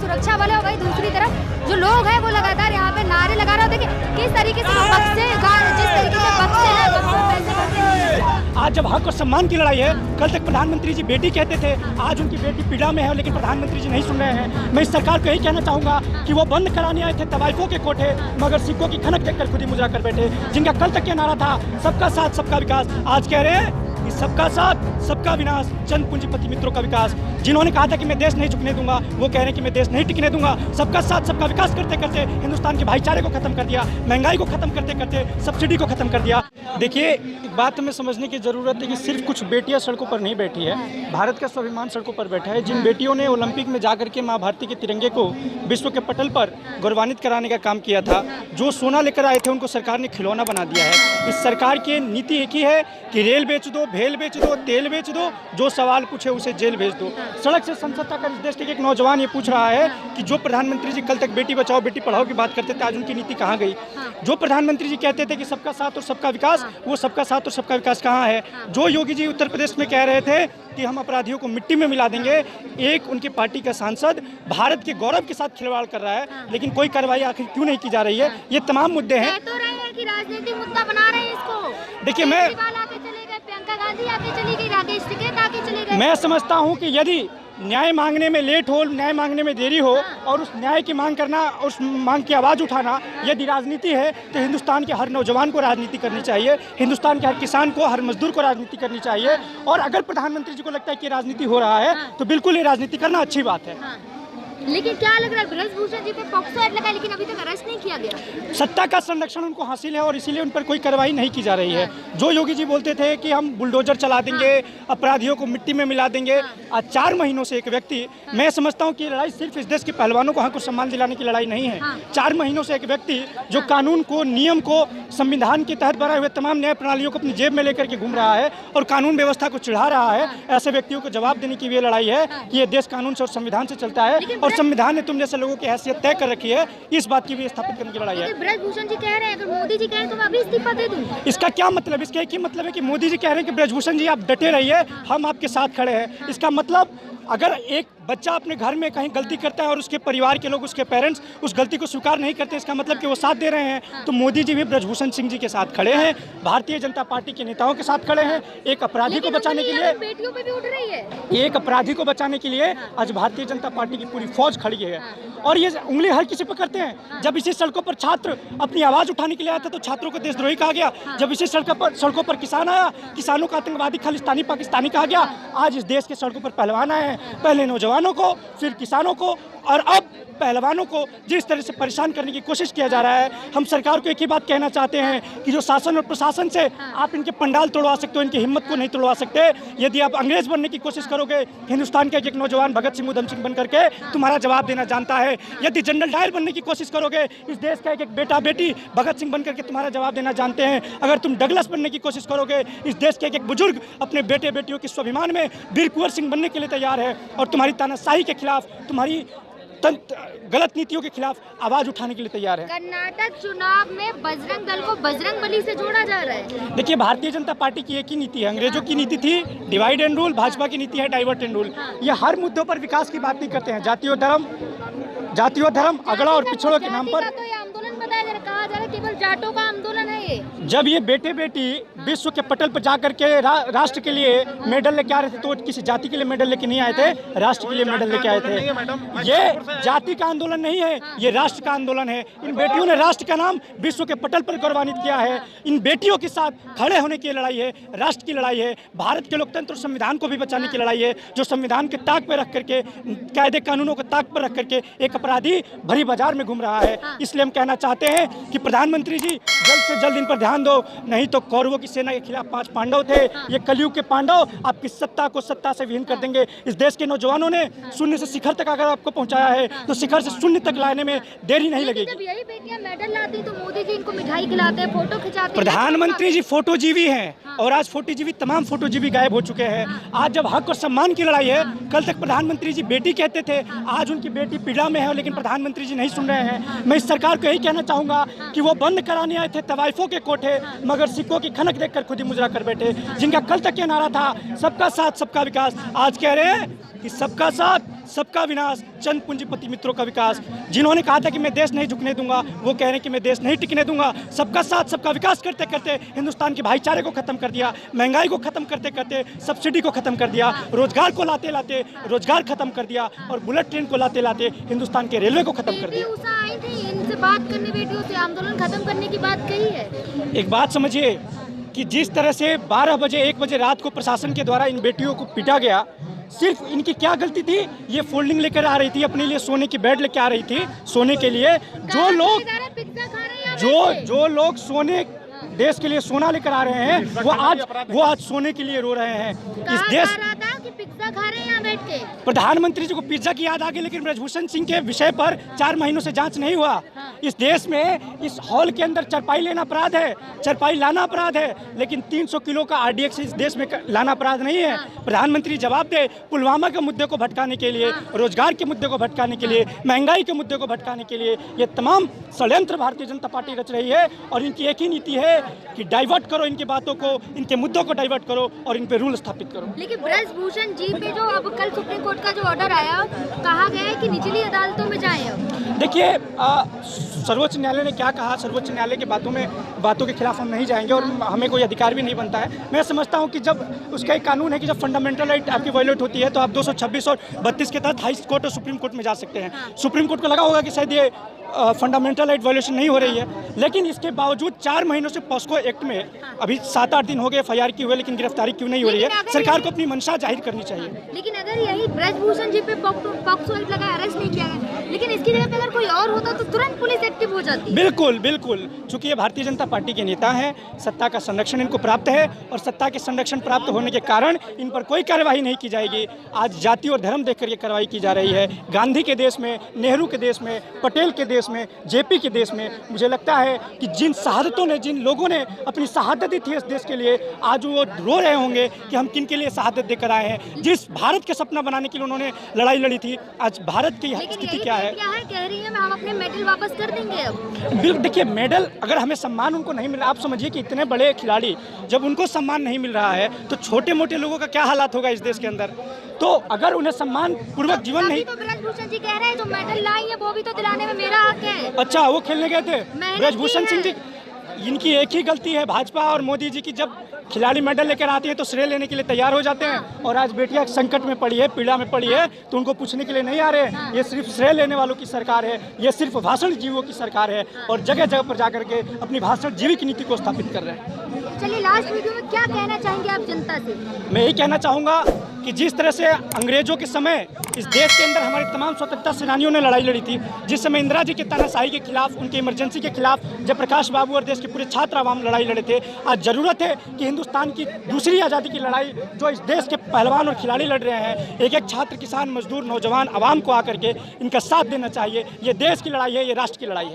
सुरक्षा वाले, और वही दूसरी तरफ जो लोग हैं वो लगातार यहाँ पे नारे लगा रहे हो। देखिए किस तरीके से बक्से जिस तरीके से बक्से हैं, बक्सों में पैसे भरते हैं। आज जब हक और सम्मान की लड़ाई है, कल तक प्रधानमंत्री जी बेटी कहते थे, आज उनकी बेटी पीड़ा में है, लेकिन प्रधानमंत्री जी नहीं सुन रहे हैं। मैं इस सरकार को यही कहना चाहूंगा कि वो बंद कराने आए थे तवाइफों के कोठे, मगर सिक्कों की खनक देखकर खुद ही मुजरा कर बैठे। जिनका कल तक ये नारा था सबका साथ सबका विकास, आज कह रहे हैं कि सबका साथ सबका विनाश, चंद पूंजीपति मित्रों का विकास। जिन्होंने कहा था कि मैं देश नहीं झुकने दूंगा, वो कह रहे हैं कि मैं देश नहीं टिकने दूंगा। सबका साथ सबका विकास करते करते हिंदुस्तान के भाईचारे को खत्म कर दिया, महंगाई को खत्म करते करते सब्सिडी को खत्म कर दिया। देखिए, एक बात हमें समझने की जरूरत है कि सिर्फ कुछ बेटियां सड़कों पर नहीं बैठी है, भारत का स्वाभिमान सड़कों पर बैठा है। जिन बेटियों ने ओलंपिक में जाकर के माँ भारती के तिरंगे को विश्व के पटल पर गौरवान्वित कराने का काम किया था, जो सोना लेकर आए थे उनको सरकार ने खिलौना बना दिया है। इस सरकार की नीति एक ही है कि रेल बेच दो, भेल बेच दो, तेल बेच दो, जो सवाल पूछे उसे जेल भेज दो। सड़क से संसद तक इस देश के एक नौजवान ये पूछ रहा है कि जो प्रधानमंत्री जी कल तक बेटी बचाओ बेटी पढ़ाओ की बात करते थे, आज उनकी नीति कहाँ गई? जो प्रधानमंत्री जी कहते थे कि सबका साथ और सबका विकास, वो सबका साथ और सबका विकास कहाँ है? जो योगी जी उत्तर प्रदेश में कह रहे थे कि हम अपराधियों को मिट्टी में मिला देंगे, एक उनकी पार्टी का सांसद भारत के गौरव के साथ खिलवाड़ कर रहा है, लेकिन कोई कार्रवाई आखिर क्यों नहीं की जा रही है? ये तमाम मुद्दे हैं। कह तो रहे हैं कि राजनीतिक मुद्दा बना रहे हैं इसको। देखिए, मैं प्रियंका गांधी आके चली गई, राकेश टिकैत आके चले गए। मैं समझता हूँ कि यदि न्याय मांगने में लेट हो, न्याय मांगने में देरी हो, और उस न्याय की मांग करना, उस मांग की आवाज़ उठाना यदि राजनीति है, तो हिंदुस्तान के हर नौजवान को राजनीति करनी चाहिए, हिंदुस्तान के हर किसान को, हर मजदूर को राजनीति करनी चाहिए। और अगर प्रधानमंत्री जी को लगता है कि राजनीति हो रहा है, तो बिल्कुल ये राजनीति करना अच्छी बात है। लेकिन क्या लग रहा है, ब्रजभूषण जी पे पॉक्सो एक्ट लगा, लेकिन अभी तक अरेस्ट नहीं किया गया। सत्ता का संरक्षण उनको हासिल है और इसीलिए उन पर कोई कार्रवाई नहीं की जा रही है। जो योगी जी बोलते थे कि हम बुलडोजर चला देंगे, अपराधियों को मिट्टी में मिला देंगे, आज 4 महीनों से एक व्यक्ति, मैं समझता हूं कि लड़ाई सिर्फ इस देश के पहलवानों को हक और सम्मान दिलाने की लड़ाई नहीं है। 4 महीनों से एक व्यक्ति जो कानून को, नियम को, संविधान के तहत बनाए हुए तमाम न्याय प्रणालियों को अपनी जेब में लेकर के घूम रहा है और कानून व्यवस्था को चिढ़ा रहा है, ऐसे व्यक्तियों को जवाब देने की ये लड़ाई है कि ये देश कानून से और संविधान से चलता है और संविधान ने तुम जैसे लोगों की हैसियत तय कर रखी है, इस बात की भी स्थापित करने की लड़ाई है। ब्रजभूषण जी कह रहे हैं अगर मोदी जी कहें तो मैं अभी इस्तीफा दे दूं। इसका क्या मतलब? इसका एक ही मतलब है कि मोदी जी कह रहे हैं कि ब्रजभूषण जी आप डटे रहिए, हम आपके साथ खड़े हैं। इसका मतलब अगर एक बच्चा अपने घर में कहीं गलती करता है और उसके परिवार के लोग, उसके पेरेंट्स उस गलती को स्वीकार नहीं करते, इसका मतलब कि वो साथ दे रहे हैं। तो मोदी जी भी ब्रजभूषण सिंह जी के साथ खड़े हैं, भारतीय जनता पार्टी के नेताओं के साथ खड़े हैं। एक अपराधी को बचाने के लिए, बेटियों पे भी उठ रही है, एक अपराधी को बचाने के लिए आज भारतीय जनता पार्टी की पूरी फौज खड़ी है। और ये उंगली हर किसी पर करते हैं। जब इसी सड़कों पर छात्र अपनी आवाज़ उठाने के लिए आया था तो छात्रों को देशद्रोही कहा गया। जब इसी सड़कों पर किसान आया, किसानों का आतंकवादी, खालिस्तानी, पाकिस्तानी कहा गया। आज इस देश के सड़कों पर पहलवान आए हैं, पहले नौजवानों को, फिर किसानों को और अब पहलवानों को जिस तरह से परेशान करने की कोशिश किया जा रहा है। हम सरकार को एक ही बात कहना चाहते हैं कि जो शासन और प्रशासन से आप इनके पंडाल तोड़वा सकते हो, इनकी हिम्मत को नहीं तोड़वा सकते। यदि आप अंग्रेज बनने की कोशिश करोगे, हिंदुस्तान का एक नौजवान भगत सिंह, उधम सिंह बन करके तुम्हारा जवाब देना जानता है। यदि जनरल डायर बनने की कोशिश करोगे, इस देश का एक बेटा बेटी भगत सिंह बन करके तुम्हारा जवाब देना जानते हैं। अगर तुम डगलस बनने की कोशिश करोगे, इस देश के एक बुजुर्ग अपने बेटे बेटियों के स्वाभिमान में वीर कुंवर सिंह बनने के लिए तैयार है और तुम्हारी तानाशाही के खिलाफ, तुम्हारी गलत नीतियों के खिलाफ आवाज उठाने के लिए तैयार है। कर्नाटक चुनाव में बजरंग दल को बजरंग बली से जोड़ा जा रहा है। देखिए, भारतीय जनता पार्टी की एक ही नीति है। अंग्रेजों की नीति थी डिवाइड एंड रूल, भाजपा की नीति है डाइवर्ट एंड रूल। ये हर मुद्दों पर विकास की बात नहीं करते हैं। जातियों धर्म अगड़ा और पिछड़ों के नाम पर आंदोलन बताया जा रहा है, कहा जा रहा है केवल जाटों का आंदोलन है ये। जब ये बेटे बेटी विश्व के पटल पर जाकर के राष्ट्र के लिए मेडल लेके आ रहे थे, तो किसी जाति के लिए मेडल लेके नहीं आए थे, राष्ट्र के लिए मेडल लेके आए थे। ये जाति का आंदोलन नहीं है, ये राष्ट्र का आंदोलन है। इन बेटियों ने राष्ट्र का नाम विश्व के पटल पर गौरवान्वित किया है। इन बेटियों के साथ खड़े होने की लड़ाई है, राष्ट्र की लड़ाई है, भारत के लोकतंत्र और संविधान को भी बचाने की लड़ाई है। जो संविधान के ताक पर रख करके, कायदे कानूनों को ताक पर रख करके एक अपराधी भरी बाजार में घूम रहा है। इसलिए हम कहना चाहते हैं कि प्रधानमंत्री जी जल्द से जल्द इन पर ध्यान दो, नहीं तो कौरवों की सेना के खिलाफ 5 पांडव थे, ये कलयुग के पांडव आपकी सत्ता को सत्ता से विहीन कर देंगे। इस देश के नौजवानों ने शून्य से शिखर तक अगर आपको पहुंचाया है, तो शिखर से शून्य तक लाने में देरी नहीं लगेगी। जब यही बेटियां मेडल लाती तो मोदी जी इनको मिठाई खिलाते हैं, फोटो खिंचाते हैं। प्रधानमंत्री जी फोटोजीवी हैं और आज फोटोजीवी, तमाम फोटोजीवी गायब हो चुके हैं। आज जब हक और सम्मान की लड़ाई है, कल तक प्रधानमंत्री जी बेटी कहते थे, आज उनकी बेटी पीड़ा में है, लेकिन प्रधानमंत्री जी नहीं सुन रहे हैं। मैं इस सरकार को यही कहना चाहूंगा कि वो बंद कराने आए थे तवाइफों के कोठे, मगर सिक्कों की खनक देखकर खुद ही मुजरा कर बैठे। जिनका कल तक ये नारा था सबका साथ सबका विकास, आज कह रहे हैं कि सबका साथ सबका विनाश, चंद पूंजीपति मित्रों का विकास। जिन्होंने कहा था कि मैं देश नहीं झुकने दूंगा, वो कह रहे हैं कि मैं देश नहीं टिकने दूंगा। सबका साथ सबका विकास करते करते हिंदुस्तान के भाईचारे को खत्म कर दिया, महंगाई को खत्म करते करते सब्सिडी को खत्म कर दिया, रोजगार को लाते लाते रोजगार खत्म कर दिया, और बुलेट ट्रेन को लाते लाते हिंदुस्तान के रेलवे को खत्म कर दिया। उषा आई थी इनसे बात करने, बेटियों से आंदोलन खत्म करने की बात कही है। एक बात समझिए कि जिस तरह से 12 बजे 1 बजे रात को प्रशासन के द्वारा इन बेटियों को पीटा गया, सिर्फ इनकी क्या गलती थी? ये फोल्डिंग लेकर आ रही थी, अपने लिए सोने की बेड लेकर आ रही थी सोने के लिए। जो लोग सोने देश के लिए सोना लेकर आ रहे हैं, वो आज सोने के लिए रो रहे हैं। इस देश पिज्जा खा रहे हैं यहाँ बैठ के। प्रधानमंत्री जी को पिज्जा की याद आ गई, लेकिन ब्रजभूषण सिंह के विषय पर 4 महीनों से जांच नहीं हुआ। इस देश में इस हॉल के अंदर चरपाई लेना अपराध है, चरपाई लाना अपराध है, लेकिन 300 किलो का आरडीएक्स इस देश में लाना अपराध नहीं है। प्रधानमंत्री जवाब दे। पुलवामा के मुद्दे को भटकाने के लिए, रोजगार के मुद्दे को भटकाने के लिए, महंगाई के मुद्दे को भटकाने के लिए ये तमाम षड्यंत्र भारतीय जनता पार्टी रच रही है। और इनकी एक ही नीति है कि डाइवर्ट करो इनकी बातों को, इनके मुद्दों को डाइवर्ट करो और इन पे रूल स्थापित करो। लेकिन ब्रजभूषण जी पे जो अब कल सुप्रीम कोर्ट का जो ऑर्डर आया, कहा गया है कि निचली अदालतों में जाएं। अब देखिए, सर्वोच्च न्यायालय ने क्या कहा, सर्वोच्च न्यायालय की बातों के खिलाफ हम नहीं जाएंगे और हमें कोई अधिकार भी नहीं बनता है। मैं समझता हूं कि जब उसका एक कानून है कि जब फंडामेंटल राइट आपकी वायलेट होती है तो आप 226 और 32 के तहत हाई कोर्ट और सुप्रीम कोर्ट में जा सकते हैं। सुप्रीम कोर्ट को लगा होगा कि शायद ये फंडामेंटल राइट वायलेशन नहीं हो रही है, लेकिन इसके बावजूद 4 महीनों से पॉस्को एक्ट में अभी 7-8 दिन हो गए FIR की हुए, लेकिन गिरफ्तारी क्यों नहीं हो रही है? सरकार को अपनी मंशा जाहिर करनी चाहिए। लेकिन अगर यही ब्रजभूषण जी पे पॉक्सो एक्ट लगा, अरेस्ट नहीं किया गया, लेकिन इसकी जगह पे अगर कोई और होता तो तुरंत पुलिस एक्टिव हो जाती। बिल्कुल बिल्कुल, चूंकि ये भारतीय जनता पार्टी के नेता हैं, सत्ता का संरक्षण इनको प्राप्त है और सत्ता के संरक्षण प्राप्त होने के कारण इन पर कोई कार्यवाही नहीं की जाएगी। आज जाति और धर्म देखकर ये कार्रवाई की जा रही है। गांधी के देश में, नेहरू के देश में, पटेल के देश में, जेपी के देश में मुझे लगता है कि जिन शहादतों ने, जिन लोगों ने अपनी शहादत दी थी इस देश के लिए, आज वो रो रहे होंगे कि हम किन के लिए शहादत देकर आए हैं। जिस भारत के सपना बनाने के लिए उन्होंने लड़ाई लड़ी थी, आज भारत की स्थिति क्या है? कह रही है हम अपने मेडल वापस कर देंगे। अब बिल्कुल, देखिए, मेडल अगर हमें सम्मान उनको नहीं मिल रहा, आप समझिए कि इतने बड़े खिलाड़ी जब उनको सम्मान नहीं मिल रहा है तो छोटे मोटे लोगों का क्या हालात होगा इस देश के अंदर। तो अगर उन्हें सम्मान पूर्वक जीवन नहीं, तो ब्रजभूषण जी कह रहे हैं जो मेडल लाई है वो भी तो दिलाने में मेरा हक है। अच्छा, वो खेलने गए थे ब्रजभूषण सिंह जी। इनकी एक ही गलती है, भाजपा और मोदी जी की, जब खिलाड़ी मेडल लेकर आती है तो श्रेय लेने के लिए तैयार हो जाते हैं, और आज बेटियां संकट में पड़ी है, पीड़ा में पड़ी है, तो उनको पूछने के लिए नहीं आ रहे। ये सिर्फ श्रेय लेने वालों की सरकार है, ये सिर्फ भाषण जीवों की सरकार है, और जगह जगह पर जाकर के अपनी भाषण जीवी की नीति को स्थापित कर रहे हैं। चलिए, लास्ट वीडियो में क्या कहना चाहेंगे आप जनता से? मैं यही कहना चाहूँगा कि जिस तरह से अंग्रेजों के समय इस देश के अंदर हमारे तमाम स्वतंत्रता सेनानियों ने लड़ाई लड़ी थी, जिस समय इंदिरा जी के तानाशाही के खिलाफ, उनके इमरजेंसी के खिलाफ जयप्रकाश बाबू और देश के पूरे छात्र आवाम लड़ाई लड़े थे, आज ज़रूरत है कि हिंदुस्तान की दूसरी आज़ादी की लड़ाई जो इस देश के पहलवान और खिलाड़ी लड़ रहे हैं, एक एक छात्र, किसान, मजदूर, नौजवान, आवाम को आकर के इनका साथ देना चाहिए। ये देश की लड़ाई है, ये राष्ट्र की लड़ाई है।